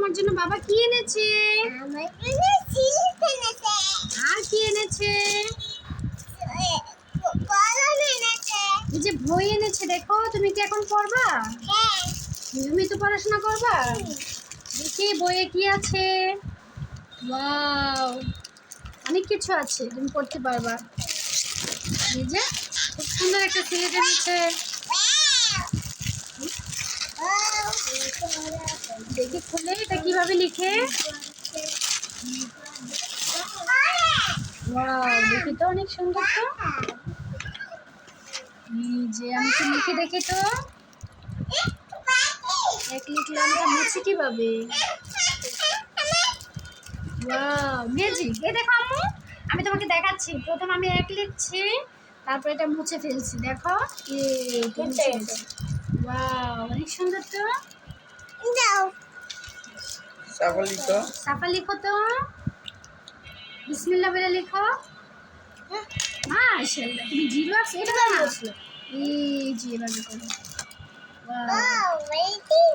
তোমার জন্য বাবা কি এনেছে? আমার জন্য সিলিপ এনেছে। আর কি এনেছে? কলম এনেছে। এই যে বই এনেছে, দেখো। তুমি কি এখন পড়বা? হ্যাঁ। তুমি তো পড়াশোনা করবা। দেখি বইয়ে কি আছে। ওয়াও, অনেক কিছু আছে, তুমি পড়তে পারবা। এই যে খুব সুন্দর একটা সিলেট এনেছে। দেখি খুলে এটা কিভাবে লিখে। ওয়াও, দেখি তো অনেক সুন্দর তো। এই যে আমি তো লিখে দেখি তো। এক লিখলাম, এটা মুছে কিভাবে? Wow, magic. এই দেখো আম্মু, আমি তোমাকে দেখাচ্ছি। প্রথম আমি এক লিখছি, তারপর এটা মুছে ফেলছি। দেখো এই তো মুছে গেছে। ওয়াও, অনেক সুন্দর তো। দাও। সাফা লিখো। সাফা লিখো তো। বিসমিল্লাহ বলে লিখো। মাশাআল্লাহ, তুমি জিরো আছে এটা না। এই যে এভাবে করো। Wow, wow, waiting.